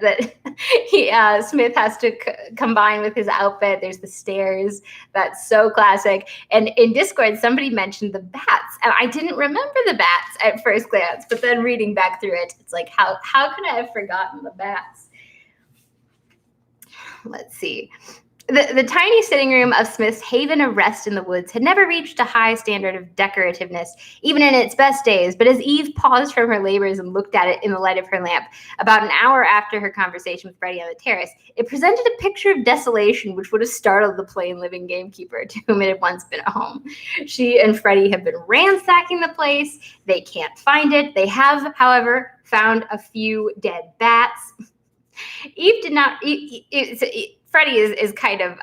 Speaker 1: Psmith has to combine with his outfit. There's the stairs. That's so classic. And in Discord, somebody mentioned the bats, and I didn't remember the bats at first glance. But then reading back through it, it's like, how could I have forgotten the bats? Let's see. The tiny sitting room of Smith's haven of rest in the woods had never reached a high standard of decorativeness, even in its best days. But as Eve paused from her labors and looked at it in the light of her lamp, about an hour after her conversation with Freddie on the terrace, it presented a picture of desolation which would have startled the plain living gamekeeper to whom it had once been a home. She and Freddie have been ransacking the place. They can't find it. They have, however, found a few dead bats. Eve did not. Freddie is kind of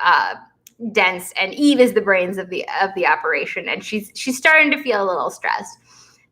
Speaker 1: dense, and Eve is the brains of the operation, and she's starting to feel a little stressed.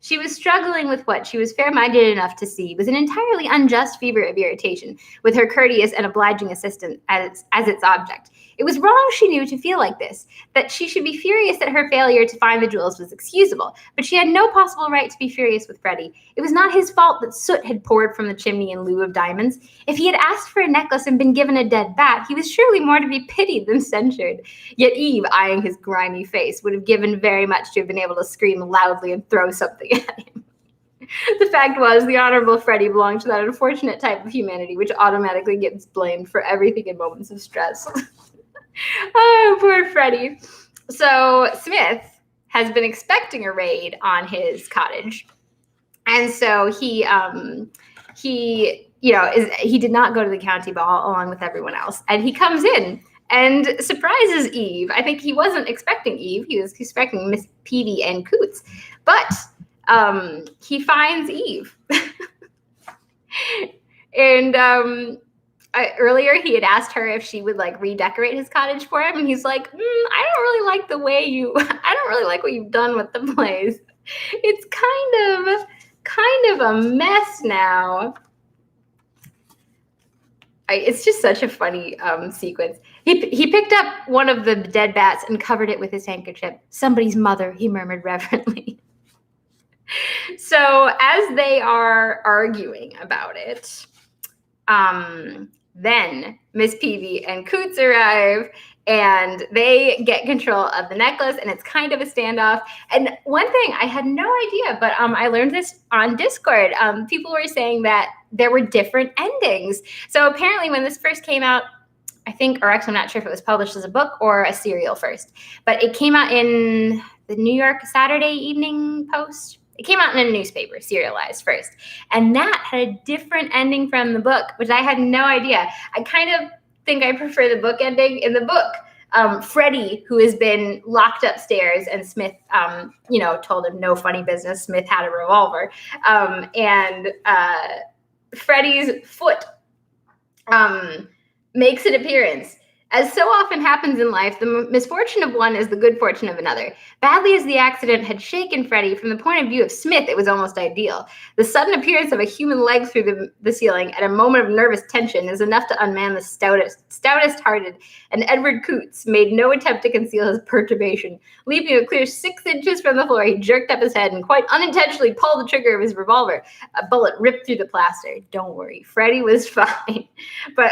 Speaker 1: She was struggling with what she was fair-minded enough to see was an entirely unjust fever of irritation, with her courteous and obliging assistant as its object. It was wrong, she knew, to feel like this, that she should be furious that her failure to find the jewels was excusable, but she had no possible right to be furious with Freddie. It was not his fault that soot had poured from the chimney in lieu of diamonds. If he had asked for a necklace and been given a dead bat, he was surely more to be pitied than censured. Yet Eve, eyeing his grimy face, would have given very much to have been able to scream loudly and throw something at him. The fact was, the Honorable Freddie belonged to that unfortunate type of humanity which automatically gets blamed for everything in moments of stress. Oh, poor Freddie. So Smith has been expecting a raid on his cottage, and so he did not go to the county ball along with everyone else, and he comes in and surprises Eve. I think he wasn't expecting Eve; he was expecting Miss Peavy and Coots, but he finds Eve, and earlier he had asked her if she would like redecorate his cottage for him, and he's like, I don't really like the way I don't really like what you've done with the place. It's kind of a mess now. It's just such a funny sequence. He picked up one of the dead bats and covered it with his handkerchief. Somebody's mother, he murmured reverently. So as they are arguing about it, then Miss Peavy and Coots arrive, and they get control of the necklace, and it's kind of a standoff. And one thing I had no idea, but I learned this on Discord. People were saying that there were different endings. So apparently when this first came out, I think, or actually I'm not sure if it was published as a book or a serial first, but it came out in the New York Saturday Evening Post. It came out in a newspaper, serialized first. And that had a different ending from the book, which I had no idea. I kind of think I prefer the book ending. In the book, Freddie, who has been locked upstairs, and Smith, told him no funny business. Smith had a revolver. And Freddie's foot makes an appearance. As so often happens in life, the misfortune of one is the good fortune of another. Badly as the accident had shaken Freddie, from the point of view of Smith, it was almost ideal. The sudden appearance of a human leg through the ceiling at a moment of nervous tension is enough to unman the stoutest-hearted, and Edward Coots made no attempt to conceal his perturbation. Leaping a clear 6 inches from the floor, he jerked up his head and quite unintentionally pulled the trigger of his revolver. A bullet ripped through the plaster. Don't worry, Freddie was fine. But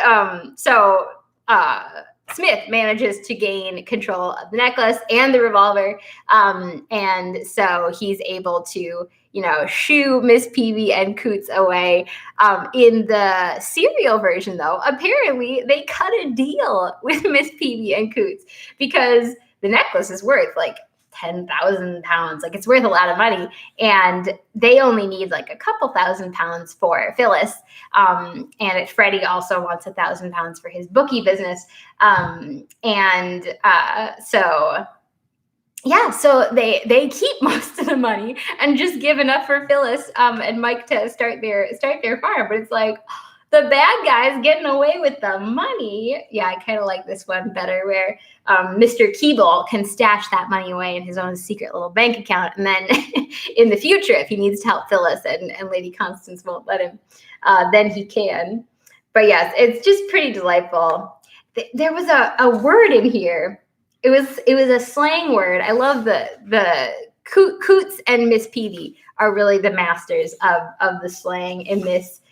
Speaker 1: Smith manages to gain control of the necklace and the revolver, and so he's able to, shoo Miss Peavy and Coots away. In the serial version, though, apparently they cut a deal with Miss Peavy and Coots because the necklace is worth like 10,000 pounds. Like, it's worth a lot of money, and they only need like a couple $1,000 for Phyllis. And Freddie also wants 1,000 pounds for his bookie business. So they keep most of the money and just give enough for Phyllis and Mike to start their farm. But it's like, the bad guy's getting away with the money. Yeah, I kind of like this one better, where Mr. Keeble can stash that money away in his own secret little bank account. And then in the future, if he needs to help Phyllis and Lady Constance won't let him, then he can. But yes, it's just pretty delightful. There was a word in here. It was a slang word. I love the Coots and Miss Peavy are really the masters of the slang in this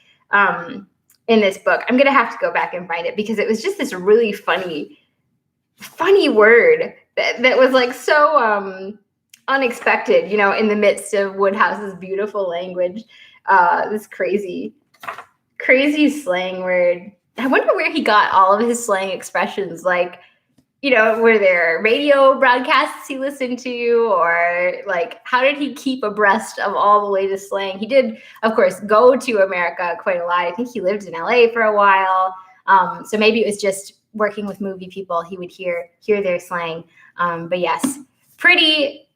Speaker 1: book. I'm gonna have to go back and find it because it was just this really funny word that was like so unexpected, in the midst of Wodehouse's beautiful language. This crazy slang word. I wonder where he got all of his slang expressions. Like, were there radio broadcasts he listened to, or like, how did he keep abreast of all the latest slang? He did, of course, go to America quite a lot. I think he lived in LA for a while. So maybe it was just working with movie people. He would hear their slang. But yes, pretty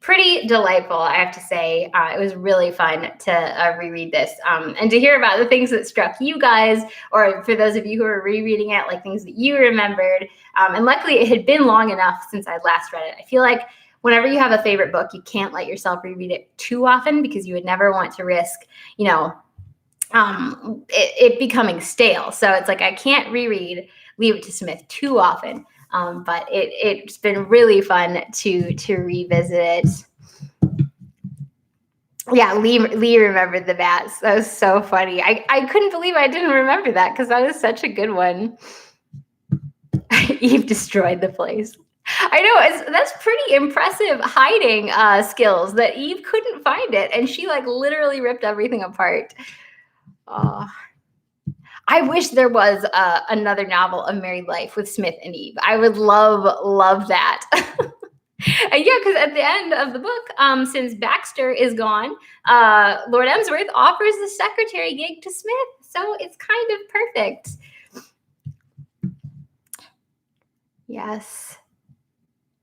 Speaker 1: delightful, I have to say. It was really fun to reread this and to hear about the things that struck you guys, or for those of you who are rereading it, like things that you remembered. And luckily, it had been long enough since I last read it. I feel like whenever you have a favorite book, you can't let yourself reread it too often because you would never want to risk, it becoming stale. So it's like I can't Leave It to Smith too often. But it's been really fun to revisit it. Yeah, Lee remembered the bats. That was so funny. I couldn't believe I didn't remember that because that was such a good one. Eve destroyed the place. I know, that's pretty impressive hiding skills that Eve couldn't find it, and she like literally ripped everything apart. Oh, I wish there was another novel of married life with Smith and Eve. I would love that. And yeah, because at the end of the book, since Baxter is gone, Lord Emsworth offers the secretary gig to Smith, so it's kind of perfect. Yes.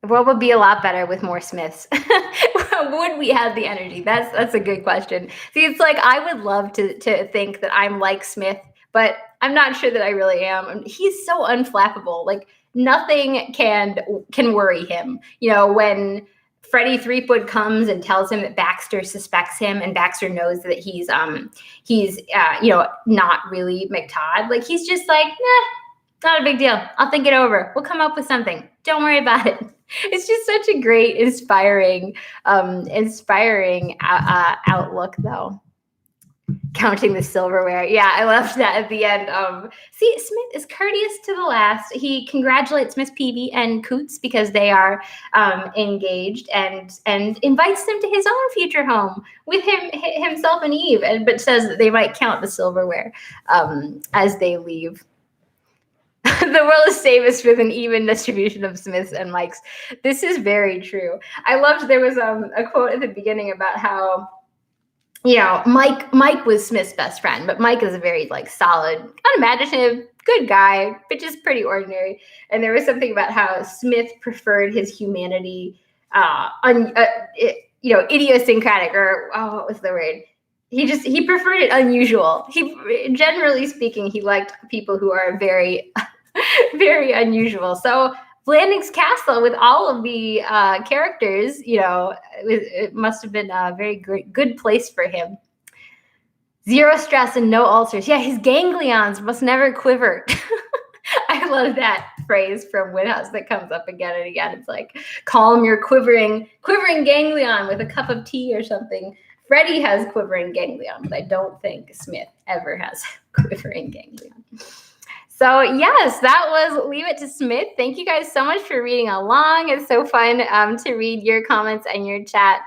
Speaker 1: The world would be a lot better with more Smiths. Would we have the energy? That's a good question. See, it's like I would love to think that I'm like Smith, but I'm not sure that I really am. He's so unflappable. Like nothing can worry him. You know, when Freddie Threepwood comes and tells him that Baxter suspects him, and Baxter knows that he's not really McTodd. Like he's just like, nah, not a big deal. I'll think it over. We'll come up with something. Don't worry about it. It's just such a great, inspiring outlook, though. Counting the silverware. Yeah, I loved that at the end. See, Smith is courteous to the last. He congratulates Miss Peavy and Coots because they are engaged, and invites them to his own future home with himself and Eve, but says that they might count the silverware as they leave. The world is safest with an even distribution of Smiths and Mikes. This is very true. I loved there was a quote at the beginning about how, you know, Mike was Smith's best friend, but Mike is a very like solid, unimaginative, good guy, but just pretty ordinary. And there was something about how Smith preferred his humanity, idiosyncratic, or what was the word? He preferred it unusual. Generally speaking, he liked people who are very, very unusual. So Blandings Castle, with all of the characters, it must have been a very good place for him. Zero stress and no ulcers. Yeah, his ganglions must never quiver. I love that phrase from Wodehouse that comes up again and again. It's like, calm your quivering ganglion with a cup of tea or something. Freddie has quivering ganglion, but I don't think Smith ever has quivering ganglion. So yes, that was Leave It to Smith. Thank you guys so much for reading along. It's so fun to read your comments and your chat.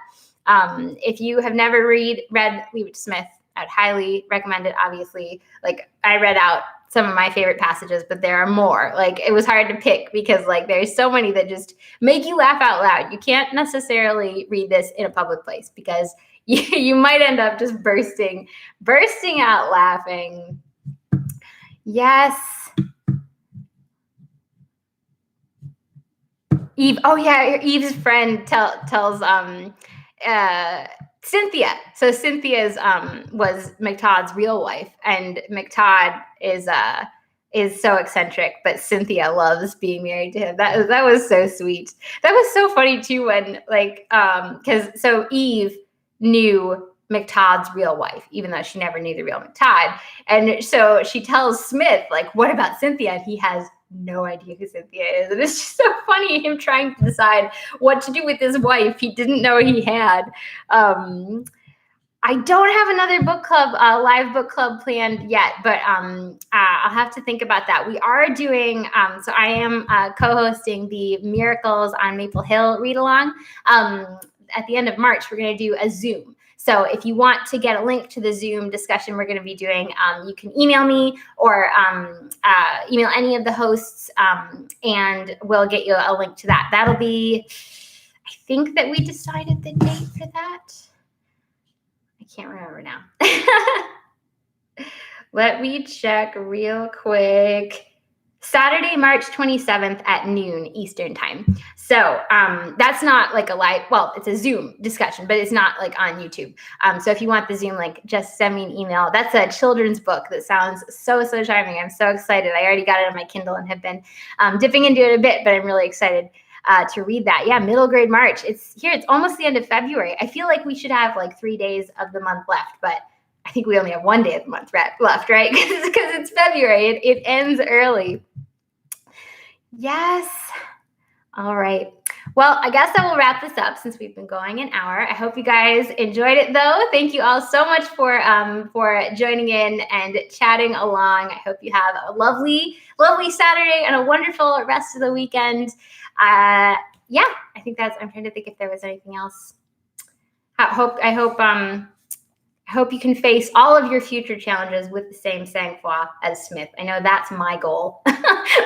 Speaker 1: If you have never read Leave It to Smith, I'd highly recommend it. Obviously, like I read out some of my favorite passages, but there are more. Like it was hard to pick because like there's so many that just make you laugh out loud. You can't necessarily read this in a public place because you might end up just bursting out laughing. Yes. Eve. Oh yeah, Eve's friend tells Cynthia. So Cynthia's was McTodd's real wife, and McTodd is so eccentric, but Cynthia loves being married to him. That was so sweet. That was so funny too when because Eve knew McTodd's real wife, even though she never knew the real McTodd. And so she tells Smith, like, what about Cynthia? And he has no idea who Cynthia is. And it's just so funny, him trying to decide what to do with his wife he didn't know he had. I don't have another book club, live book club planned yet, but I'll have to think about that. We are doing, so I am co-hosting the Miracles on Maple Hill read-along. At the end of March, we're going to do a Zoom. So if you want to get a link to the Zoom discussion we're going to be doing, you can email me or email any of the hosts, and we'll get you a link to that. That'll be, I think that we decided the date for that. I can't remember now. Let me check real quick. Saturday, March 27th at noon Eastern time. So that's not like a live, well, it's a Zoom discussion, but it's not like on YouTube. So if you want the Zoom link, just send me an email. That's a children's book that sounds so charming. I'm so excited. I already got it on my Kindle and have been dipping into it a bit, but I'm really excited to read that. Yeah, middle grade March. It's here. It's almost the end of February. I feel like we should have like 3 days of the month left, but I think we only have 1 day of the month left, right? Because it's February. It ends early. Yes. All right. Well, I guess I will wrap this up since we've been going an hour. I hope you guys enjoyed it, though. Thank you all so much for joining in and chatting along. I hope you have a lovely, lovely Saturday and a wonderful rest of the weekend. Yeah, I think that's. I'm trying to think if there was anything else. I hope you can face all of your future challenges with the same sang-froid as Psmith. I know that's my goal,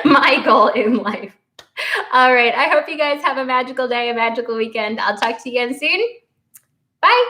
Speaker 1: my goal in life. All right. I hope you guys have a magical day, a magical weekend. I'll talk to you again soon. Bye.